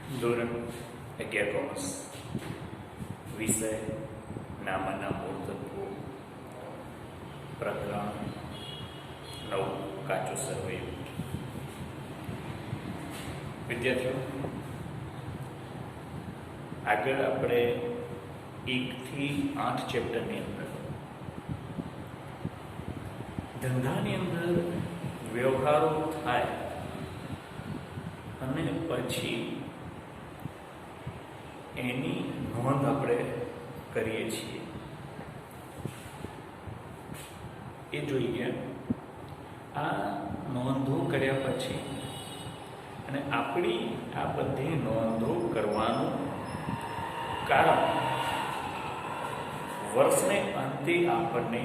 ધોરણ 11 કોમર્સ વિષય નામના મૂળ તત્વો પ્રકરણ 9 કાચું સરવૈયું. વિદ્યાર્થીઓ, આગળ આપણે 1 થી 8 ચેપ્ટરની અંદર ધંધાની અંદર વ્યવહારો થાય અને પછી એની નોંધ આપણે કરીએ છીએ એ જોઈએ. આ નોંધો કર્યા પછી અને આપણી આ બધી નોંધો કરવાનું કારણ વર્ષને અંતે આપણને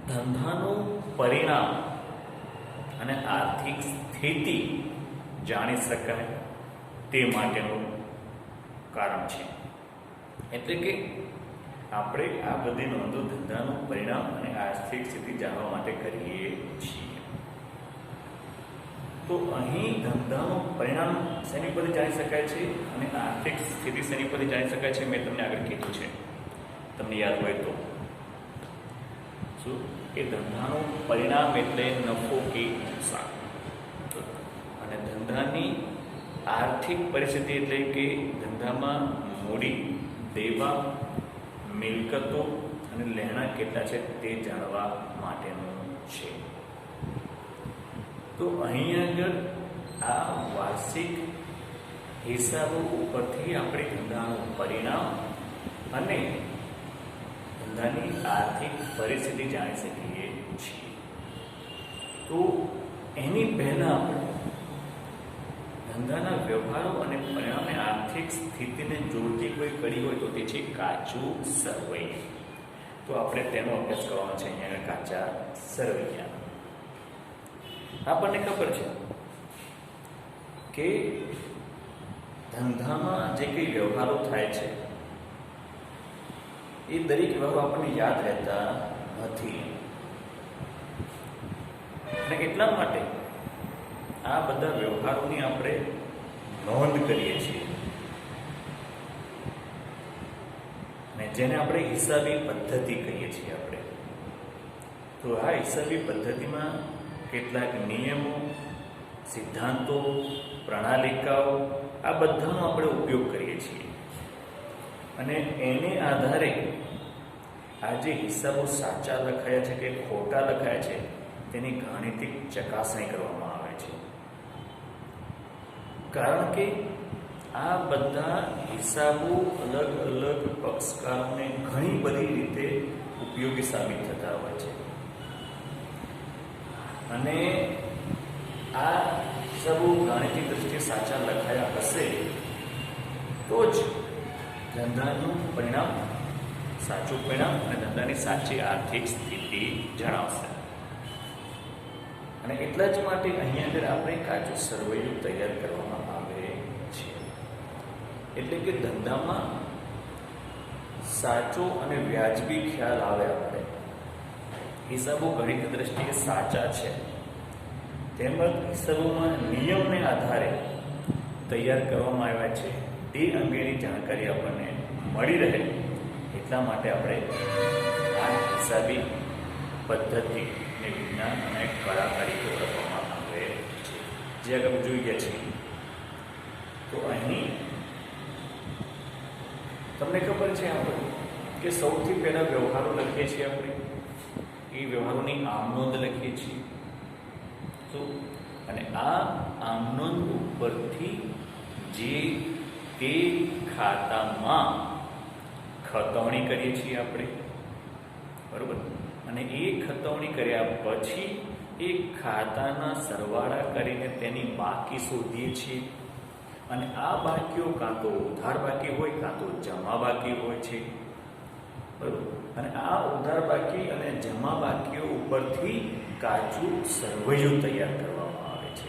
ધંધાનું પરિણામ અને આર્થિક સ્થિતિ જાણી શકાય તે માટેનું કારણ છે. એટલે કે આપણે આ બધી નોંધો ધંધાનું પરિણામ અને આર્થિક સ્થિતિ જાણવા માટે કરીએ છીએ. તો અહીં ધંધાનું પરિણામ શેની પરથી જાણી શકાય છે અને આર્થિક સ્થિતિ શેની પરથી જાણી શકાય છે? મેં તમને આગળ કીધું છે, તમને યાદ હોય તો. શું કે ધંધાનું પરિણામ એટલે નફો કે નુકસાન, અને ધંધાની આર્થિક પરિસ્થિતિ એટલે કે ધંધામાં મૂડી, દેવા, મિલકતો અને લેણા કેટલા છે તે જાણવા માટેનું છે. તો અહીં આગળ આ વાર્ષિક હિસાબો ઉપરથી આપણે ધંધાનું પરિણામ અને ધંધાની આર્થિક પરિસ્થિતિ જાણી શકીએ છીએ. તો એની પહેલા આપણે ધંધાના વ્યવહારો અને પરિણામે આર્થિક સ્થિતિને જોડતી કોઈ કડી હોય તો તે છે કાચું સરવૈયું. તો આપણે તેનો અભ્યાસ કરવાનો છે અહીંયા કાચા સરવૈયા. આપણને ખબર છે કે ધંધામાં જે કંઈ વ્યવહારો થાય છે એ દરેક વ્યવહારો આપણને યાદ રહેતા નથી, અને એટલા માટે આ બધા વ્યવહારોની આપણે નોંધ કરીએ છીએ, અને જેને આપણે હિસાબી પદ્ધતિ કહીએ છીએ આપણે. તો આ હિસાબી પદ્ધતિમાં કેટલાક નિયમો, સિદ્ધાંતો, પ્રણાલિકાઓ આ બધાનો આપણે ઉપયોગ કરીએ છીએ, અને એને આધારે આ જે હિસાબો સાચા લખાયા છે કે ખોટા લખાયા છે તેની ગાણિતિક ચકાસણી કરવામાં આવે છે. કારણ કે આ બધા હિસાબો અલગ અલગ પક્ષકારોને ઘણી બધી રીતે ઉપયોગી સાબિત થતા હોય છે, અને આ હિસાબો ગાણિતિક દ્રષ્ટિએ સાચા લખાયા હશે તો જ ધંધાનું પરિણામ સાચું પરિણામ અને ધંધાની સાચી આર્થિક સ્થિતિ જણાવશે. અને એટલા જ માટે અહીંયા આગળ આપણે કાચું સરવૈયું તૈયાર કરવામાં આવે છે. એટલે કે ધંધામાં સાચો અને વ્યાજબી ખ્યાલ આવે. આપણે હિસાબો ગણિત દ્રષ્ટિએ સાચા છે તેમજ હિસાબોમાં નિયમને આધારે તૈયાર કરવામાં આવ્યા છે તે અંગેની જાણકારી આપણને મળી રહે એટલા માટે આપણે આ હિસાબી પદ્ધતિ ને વિજ્ઞાન અને કળા તરીકે ઓળખવામાં આવે છે, જે આગળ જોઈ ગયા છીએ. તો અહીં તમને ખબર છે આપણે કે સૌથી પહેલા વ્યવહારો લખીએ છીએ આપણે, એ વ્યવહારોની આમનોંધ લખીએ છીએ. તો અને આ આમનોંધ ઉપરથી જે તે ખાતામાં ખતવણી કરીએ છીએ આપણે, બરોબર. અને એ ખતવણી કર્યા પછી એ ખાતાના સરવાળા કરીને તેની બાકી શોધીએ છીએ, અને આ બાકીઓ કાં તો ઉધાર બાકી હોય કાં તો જમા બાકી હોય છે, બરોબર. અને આ ઉધાર બાકી અને જમા બાકીઓ ઉપરથી કાચું સરવૈયું તૈયાર કરવામાં આવે છે,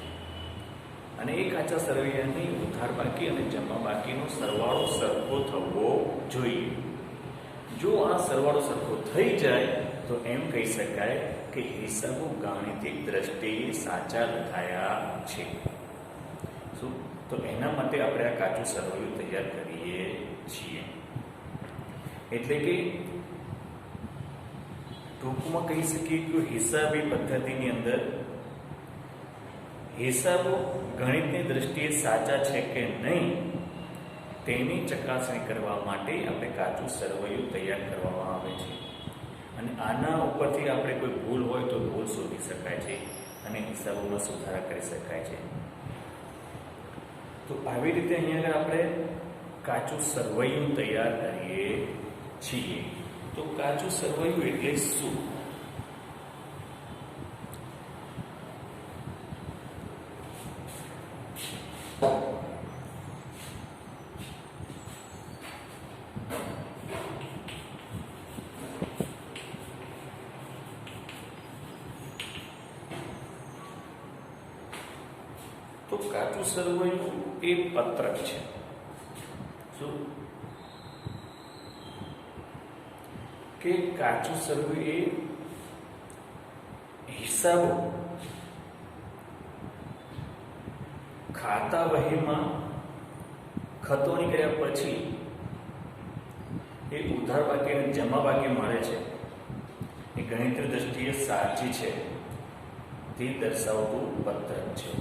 અને એ કાચા સરવૈયાની ઉધાર બાકી અને જમા બાકીનો સરવાળો સરખો થવો જોઈએ. જો આ સરવાળો સરખો થઈ જાય તો એમ કહી શકાય કે હિસાબો ગાણિતિક દ્રષ્ટિએ સાચા લખાયા છે. શું તો એના માટે આપણે આ કાચું સરવૈયું તૈયાર કરીએ છીએ. એટલે કે ટૂંકમાં કહી શકીએ કે હિસાબી પદ્ધતિની અંદર હિસાબો ગણિતની દ્રષ્ટિએ સાચા છે કે નહીં તેની ચકાસણી કરવા માટે આપણે કાચું સરવૈયું તૈયાર કરવામાં આવે છે. અને આના ઉપરથી આપણે કોઈ ભૂલ હોય તો ભૂલ શોધી શકાય છે અને હિસાબોમાં સુધારા કરી શકાય છે. તો આવી રીતે અહીંયા આગળ આપણે કાચું સરવૈયું તૈયાર કરીએ છીએ. તો કાચું સરવૈયું એટલે શું? તો કાચું સરવૈયું એ પત્રક છે. શું કે કાચું સરવૈયું એ હિસાબો ખાતા વહીમાં ખતોની કર્યા પછી એ ઉધાર બાકી અને જમા બાકી મળે છે એ ગણિતની દ્રષ્ટિએ સાચી છે તે દર્શાવતું પત્રક છે.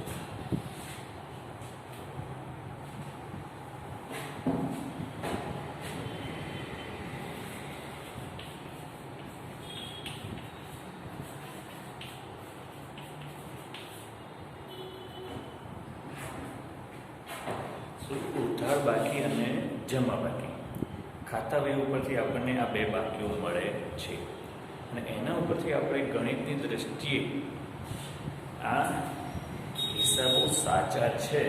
ઉધાર બાકી અને જમા બાકી ખાતા વહી ઉપરથી આપણને આ બે બાકીઓ મળે છે અને એના ઉપરથી આપણે ગણિતની દ્રષ્ટિએ આ હિસાબો સાચા છે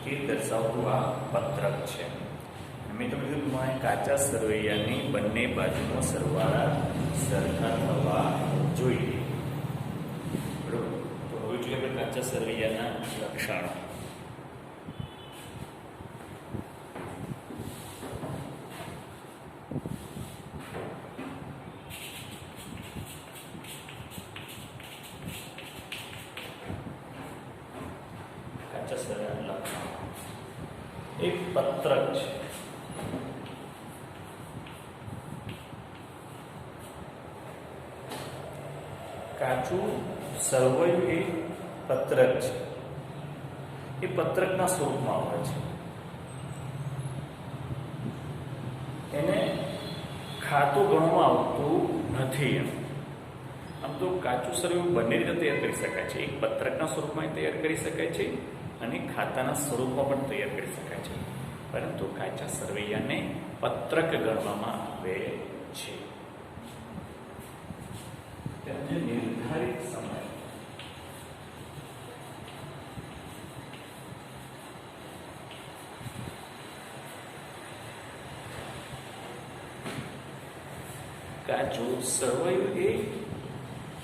તે દર્શાવતું આ પત્રક છે. મેં તમને કીધું પ્રમાણે કાચા સરવૈયાની બંને બાજુનો સરવાળા સરખા થવા જોઈએ. બરોબર. તો હવે જોઈએ આપણે કાચા સરવૈયાના લક્ષણો. એક પત્રક છે. કાચું સરવૈયું એ પત્રક છે. એ પત્રકના સ્વરૂપમાં આવે છે. એને ખાતું ગણવામાં આવતું નથી. આમ તો કાચું સરવૈયું બંને રીતે તૈયાર કરી શકાય છે. એક પત્રકના સ્વરૂપમાં તૈયાર કરી શકાય છે અને ખાતાના સ્વરૂપમાં પણ તૈયાર કરી શકાય છે. પરંતુ કાચા સરવૈયાને પત્રક ગણવામાં આવે છે. તેમને નિર્ધારિત સમય કાચું સરવૈયું એ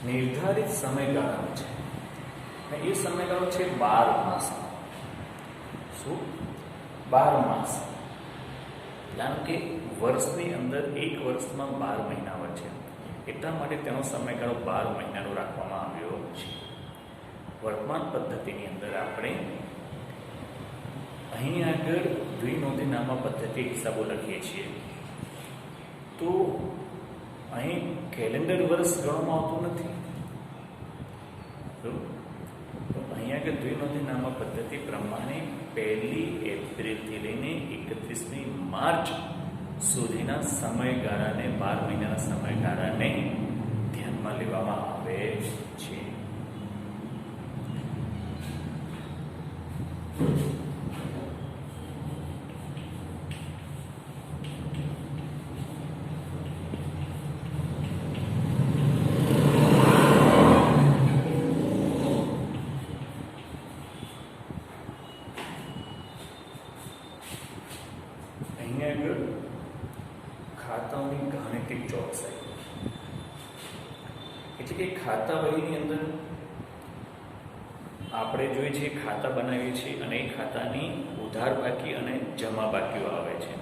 નિર્ધારિત સમયગાળાનો છે. એ સમયગાળો છે 12 માસ. શું 12 માસ? કારણ કે વર્ષની અંદર એક વર્ષમાં 12 મહિના હોય છે. એટલા માટે તેનો સમયગાળો 12 મહિનાનો રાખવામાં આવ્યો છે. વર્તમાન પદ્ધતિની અંદર આપણે અહીં આગળ દ્વિનોંધીનામા પદ્ધતિ હિસાબો લખીએ છીએ. તો અહીં કેલેન્ડર વર્ષ ગણવામાં આવતું નથી. અહીંયા કે દ્વિનોંધીનામા પદ્ધતિ પ્રમાણે 1 એપ્રિલથી લઈને 31 માર્ચ સુધીના સમયગાળાને 12 મહિનાના સમયગાળાને ધ્યાનમાં લેવામાં આવે છે. ખાતાઓની ગાણિતિક ચોકસાઈ એટલે કે ખાતા વહીની અંદર આપણે જોઈએ છીએ ખાતા બનાવીએ છીએ અને એ ખાતાની ઉધાર બાકી અને જમા બાકીઓ આવે છે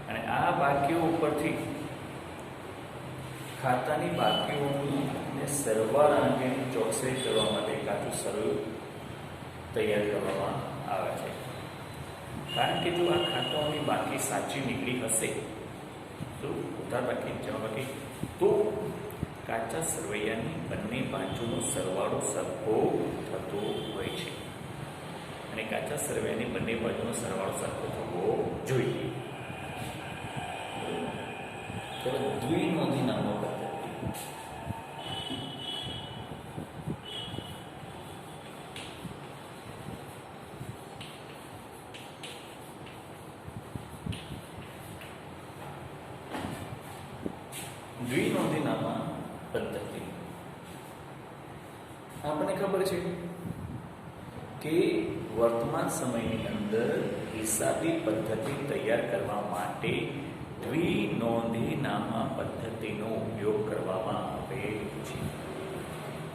અને આ બાકીઓ ઉપરથી ખાતાની બાકીઓને સરવાળા અંગેની ચોકસાઈ કરવા માટે કાચું સરવૈયું તૈયાર કરવામાં આવે છે. કારણ કે જો આ ખાતાઓની બાકી સાચી નીકળી હશે તો ઉધાર બાકી જમા બાકી તો કાચા સરવૈયાની બંને બાજુનો સરવાળો સરખો થતો હોય છે અને કાચા સરવૈયાની બંને બાજુનો સરવાળો સરખો થવો જોઈએ. ચલો દ્વિનોંધી નામો પદ્ધતિ. દ્વિનોંધી નામા પદ્ધતિ આપણને ખબર છે કે વર્તમાન સમયની અંદર હિસાબી પદ્ધતિ તૈયાર કરવા માટે દ્વિનોંધી નામા પદ્ધતિનો ઉપયોગ કરવામાં આવે છે.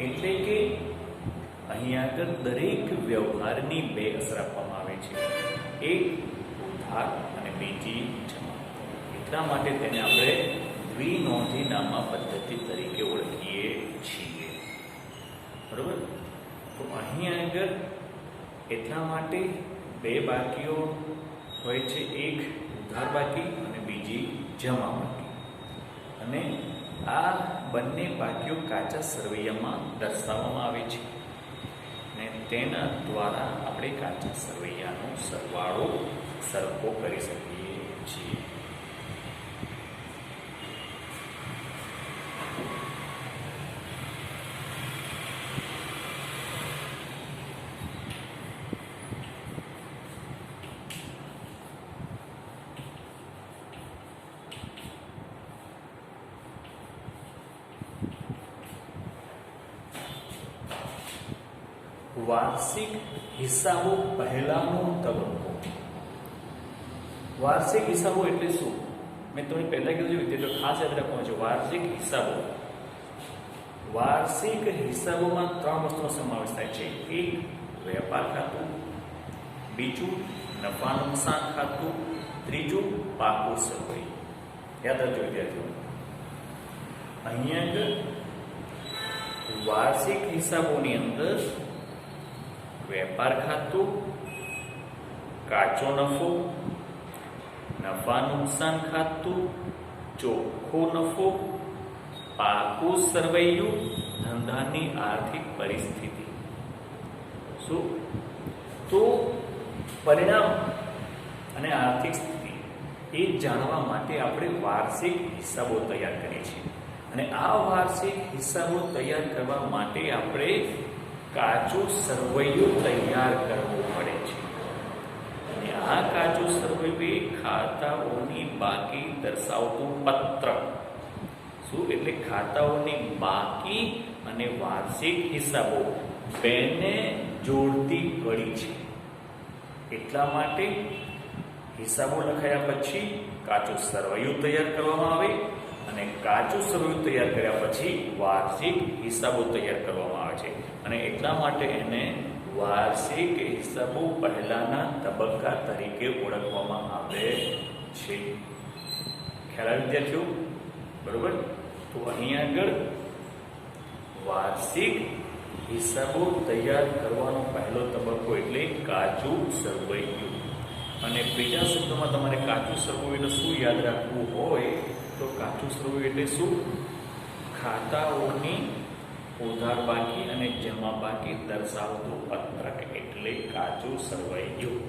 એટલે કે અહીં આગળ દરેક વ્યવહારની બે અસર આપવામાં આવે છે, એક ઉધાર અને બીજી જમા. એટલા માટે તેને આપણે દ્વિનોંધી નામા પદ્ધતિ તરીકે ઓળખીએ છીએ. બરોબર. તો અહીં આગળ એટલા માટે બે બાકીઓ હોય છે, એક ઉધાર બાકી અને બીજી જમા બાકી. અને આ બંને બાકીઓ કાચા સરવૈયામાં દર્શાવવામાં આવે છે અને તેના દ્વારા આપણે કાચા સરવૈયાનો સરવાળો સરખો કરી શકીએ છીએ. વાર્ષિક હિસાબો પહેલાનો તબક્કો. વાર્ષિક હિસાબો એટલે શું? મેં તમને પહેલા કીધું છે તો ખાસ યાદ રાખવાનું છે. વાર્ષિક હિસાબો, વાર્ષિક હિસાબોમાં ત્રણ વસ્તુનો સમાવેશ થાય છે. એક વેપાર ખાતું, બીજું નફા નુકસાન ખાતું, ત્રીજું પાકું સરવૈયું. યાદ રાખજો વિદ્યાર્થીઓ. અહીંયા આગળ વાર્ષિક હિસાબોની અંદર વેપાર ખાતું, કાચો નફો, નફા નુકસાન ખાતું, ચોખ્ખો નફો, પાકું સરવૈયું, ધંધાની આર્થિક પરિસ્થિતિ. શું? તો પરિણામ અને આર્થિક સ્થિતિ એ જાણવા માટે આપણે વાર્ષિક હિસાબો તૈયાર કરીએ છીએ. અને આ વાર્ષિક હિસાબો તૈયાર કરવા માટે આપણે કાચું સરવૈયું તૈયાર કરવું પડે છે. અને આ કાચું સરવૈયું એ ખાતાઓની બાકી દર્શાવતું પત્રક. શું? એટલે ખાતાઓની બાકી અને વાર્ષિક હિસાબો બેને જોડતી કડી છે. એટલા માટે હિસાબો લખાયા પછી કાચું સરવૈયું તૈયાર કરવામાં આવે અને કાચું સરવૈયું તૈયાર કર્યા પછી વાર્ષિક હિસાબો તૈયાર કરવામાં આવે છે. અને એટલા માટે એને વાર્ષિક હિસાબો પહેલાના તબક્કા તરીકે ઓળખવામાં આવે છે. ખ્યાલ આવે વિદ્યાર્થીઓ? બરોબર. તો અહીં આગળ વાર્ષિક હિસાબો તૈયાર કરવાનો પહેલો તબક્કો એટલે કાચું સરવૈયું. અને બીજા શબ્દોમાં તમારે કાચું સરવૈયું શું યાદ રાખવું હોય તો કાચું સરવૈયું એટલે શું? ખાતાઓની ઉધાર બાકી અને જમા બાકી દર્શાવતું પત્રક એટલે કાચું સરવૈયું.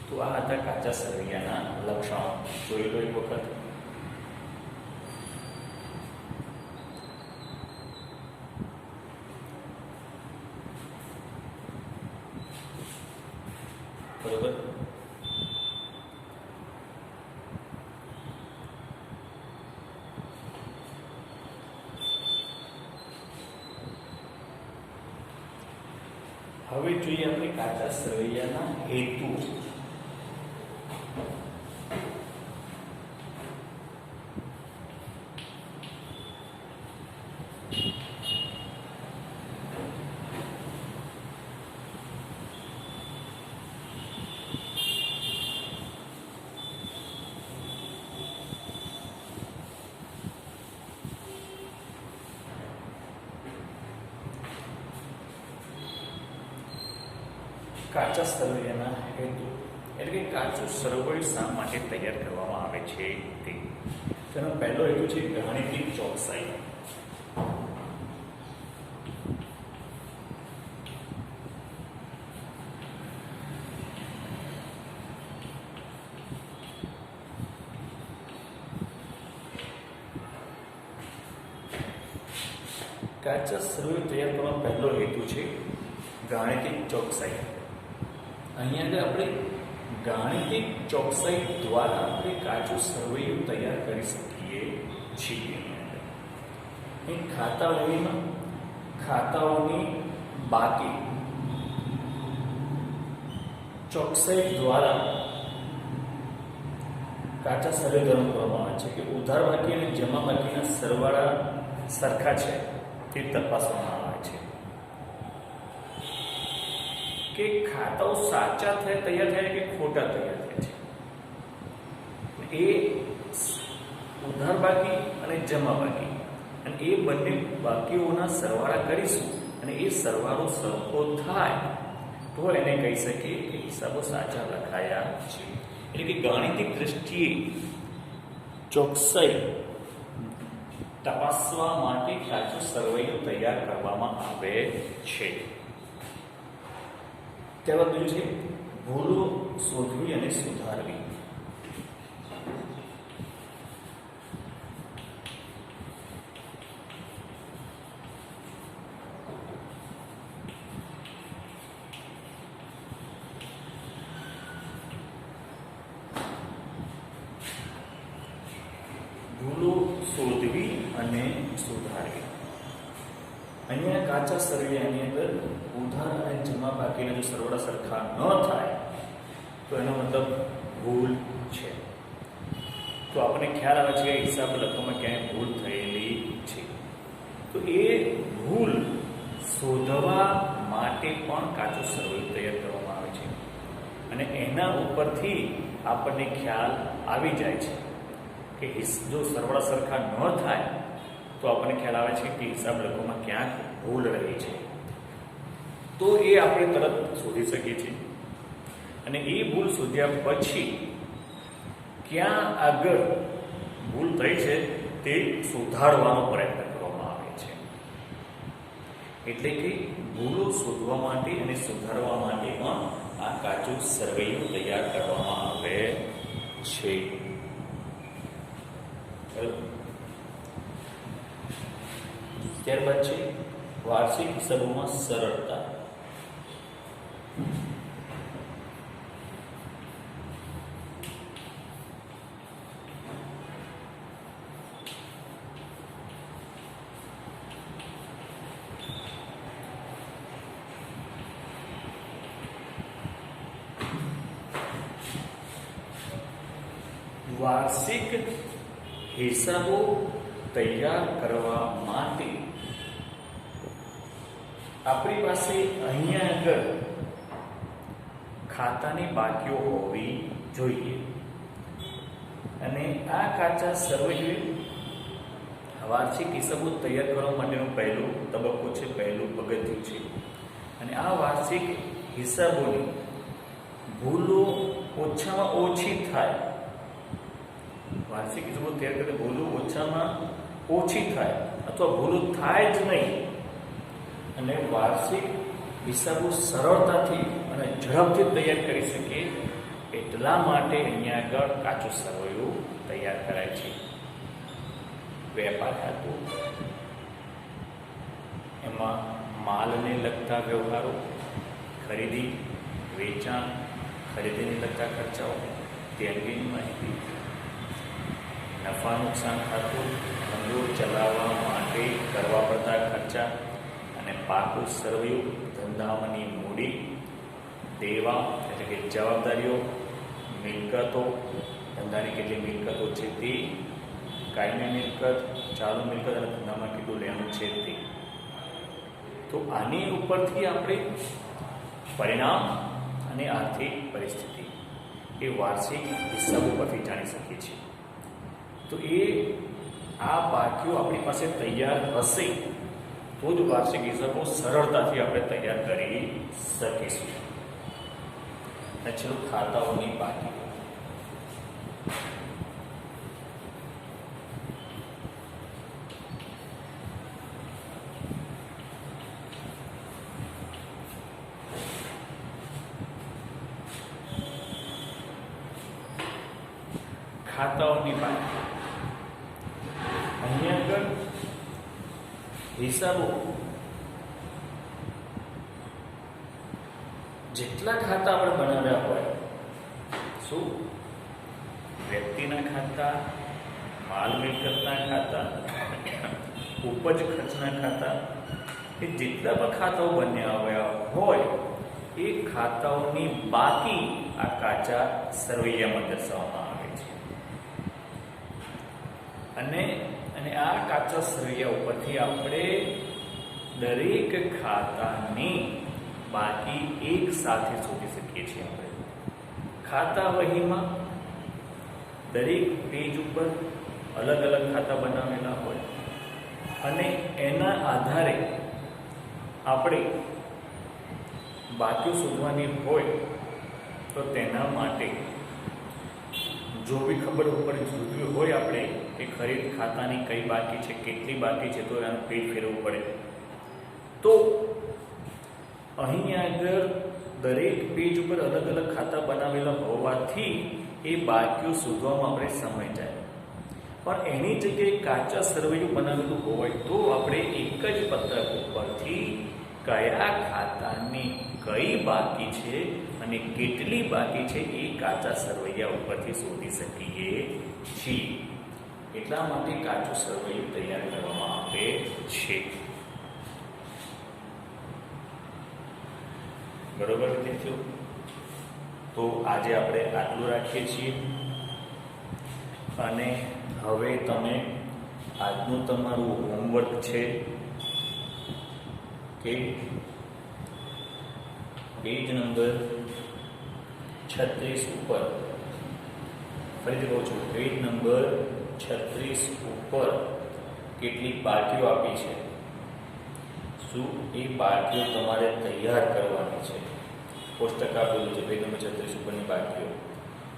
તો આ હતા કાચા સરવૈયાના લક્ષણો. જોઈ લો એક વખત. બરોબર. હવે જોઈએ આપણે કાચા સરવૈયાના હેતુ. કાચા સરવૈયાના હેતુ, એટલે કે કાચું સરવૈયું શા માટે તૈયાર કરવામાં આવે છે તે. તેનો પહેલો હેતુ છે ગાણિતિક ચોકસાઈ. કાચા સરવૈયું તૈયાર કરવાનો પહેલો હેતુ છે ગાણિતિક ચોકસાઈ. અહીંયા આગળ આપણે ગાણિતિક ચોકસાઈ દ્વારા આપણે કાચું સરવૈયું તૈયાર કરી શકીએ છીએ. અહીં ખાતાવહીમાં ખાતાઓની બાકી ચોકસાઈ દ્વારા કાચા સરવૈયું કરવામાં આવે છે કે ઉધાર બાકી અને જમા બાકીના સરવાળા સરખા છે તે તપાસવામાં આવે છે કે ખાતાઓ સાચા તૈયાર થયા કે ખોટા તૈયાર થયા છે. એ ઉધાર બાકી અને જમા બાકી, અને એ બંને બાકીઓના સરવાળા કરીશું અને એ સરવાળો સરખો થાય તો એને કહી શકીએ કે હિસાબો સાચા લખાયા છે. એટલે કે ગાણિતિક દ્રષ્ટિએ ચોકસાઈ તપાસવા માટે કાચું સરવૈયું તૈયાર કરવામાં આવે છે. ત્યારબાદ બીજું છે ભૂલો શોધવી અને સુધારવી. ભૂલો શોધવી અને સુધારવી. અહીંયા કાચા સરવૈયાની અંદર ઉધાર અને જમા બાકીના જો સરવાળા સરખા ન થાય તો એનો મતલબ ભૂલ છે. તો આપણને ખ્યાલ આવે છે કે હિસાબ લખવામાં ક્યાંય ભૂલ થયેલી છે. તો એ ભૂલ શોધવા માટે પણ કાચું સરવૈયું તૈયાર કરવામાં આવે છે, અને એના ઉપરથી આપણને ખ્યાલ આવી જાય છે કે જો સરવાળા સરખા ન થાય તો આપણને ખ્યાલ આવે છે કે હિસાબ લખવામાં ક્યાંક ભૂલ રહી છે. તો એ આપણે તરત શોધી શકીએ છીએ, અને એ ભૂલ શોધ્યા પછી ક્યાં આગળ ભૂલ થઈ છે તે સુધારવાનો પ્રયત્ન કરવામાં આવે છે. એટલે કે ભૂલો શોધવા માટે અને સુધારવા માટે પણ આ કાચું સરવૈયું તૈયાર કરવામાં આવે છે. ત્યારબાદ છે વાર્ષિક હિસાબોમાં સરળતા. વાર્ષિક હિસાબો તૈયાર કરવા માટે આપણી પાસે અહીંયા આગળ ખાતાની બાકીઓ હોવી જોઈએ, અને આ કાચા સરવૈયું વાર્ષિક હિસાબો તૈયાર કરવા માટેનો પહેલો તબક્કો છે, પહેલું પગથિયું છે. અને આ વાર્ષિક હિસાબોની ભૂલો ઓછામાં ઓછી થાય, વાર્ષિક હિસાબો તૈયાર કરીને ભૂલો ઓછામાં ઓછી થાય અથવા ભૂલો થાય જ નહીં, અને વાર્ષિક હિસાબો સરળતાથી અને ઝડપથી તૈયાર કરી શકીએ એટલા માટે અહીંયા આગળ કાચું સરવૈયું તૈયાર કરાય છે. વેપાર ખાતું, એમાં માલને લગતા વ્યવહારો, ખરીદી વેચાણ, ખરીદીને લગતા ખર્ચાઓ તે અંગેની માહિતી. નફા નુકસાન ખાતું, ધંધો ચલાવવા માટે કરવા પડતા ખર્ચા અને પાકું સરવૈયું, ધંધામાંની મૂડી, દેવા એટલે કે જવાબદારીઓ, મિલકતો, ધંધાની કેટલી મિલકતો છે તે, કાયમી મિલકત, ચાલુ મિલકત અને ધંધામાં કેટલું લેવાનું છે તે. તો આની ઉપરથી આપણે પરિણામ અને આર્થિક પરિસ્થિતિ એ વાર્ષિક હિસાબો પરથી જાણી શકીએ છીએ. તો એ આ બાકીઓ આપણી પાસે તૈયાર હશે તો જ વાર્ષિક હિસાબો સરળતાથી આપણે તૈયાર કરી શકીશું. અને છેલ્લું ખાતાઓની બાકીઓ. ખાતાઓની બાકી. અહીંયા આગળ હિસાબો જેટલા ખાતા આપણે બનાવ્યા હોય, શું વ્યક્તિના ખાતા, માલ મિલકતના ખાતા, ઉપજ ખર્ચના ખાતા, એ જેટલા પણ ખાતાઓ બન્યા હોય એ ખાતાઓની બાકી આ કાચા સરવૈયામાં દર્શાવવામાં આવે છે. અને આ કાચા સરવૈયા ઉપરથી આપણે દરેક ખાતાની બાકી એક સાથે શોધી શકીએ છીએ. આપણે ખાતા વહીમાં દરેક પેજ ઉપર અલગ અલગ ખાતા બનાવેલા હોય અને એના આધારે આપણે બાકીઓ શોધવાની હોય તો તેના માટે જો બી ખબર જોવી હોય આપણે કે ખરીદ ખાતાની કઈ બાકી છે, કેટલી બાકી છે, તો એનું પેજ ફેરવવું પડે. તો અહીં આગળ દરેક પેજ ઉપર અલગ અલગ ખાતા બનાવેલા હોવાથી એ બાકીઓ શોધવામાં આપણે સમય જાય. પણ એની જગ્યાએ કાચા સરવૈયું બનાવેલું હોય તો આપણે એક જ પત્રક ઉપરથી કયા ખાતાની કઈ બાકી છે અને કેટલી બાકી છે એ કાચા સરવૈયા ઉપરથી શોધી શકીએ છીએ. એટલા માટે કાચું સરવૈયું તૈયાર કરવામાં આવે છે. બરોબર વિદ્યાર્થીઓ? તો આજે આપણે આટલું રાખીએ છીએ અને હવે તમે આજનું તમારું હોમવર્ક છે કે પેજ નંબર 36 ઉપર, ફરીથી કહું છું, પેજ નંબર 36 ઉપર કેટલીક બાકીઓ આપી છે. શું એ બાકીઓ તમારે તૈયાર કરવાની છે. કોષ્ટક આપેલું છે પેજ નંબર 36 ઉપરની બાકીઓ,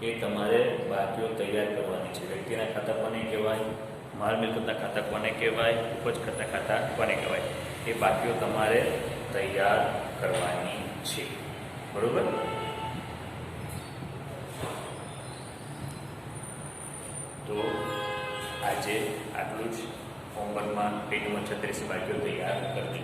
એ તમારે બાકીઓ તૈયાર કરવાની છે. વ્યક્તિના ખાતા કોને કહેવાય, માલ મિલકતના ખાતા કોને કહેવાય, ઉપજ કરતા ખાતા કોને કહેવાય, એ બાકીઓ તમારે તૈયાર કરવાની છે. બરોબર? તો આજે આટલું જ. હોમવર્કમાં પેજ નંબર 36 બાકીઓ તૈયાર કરજો.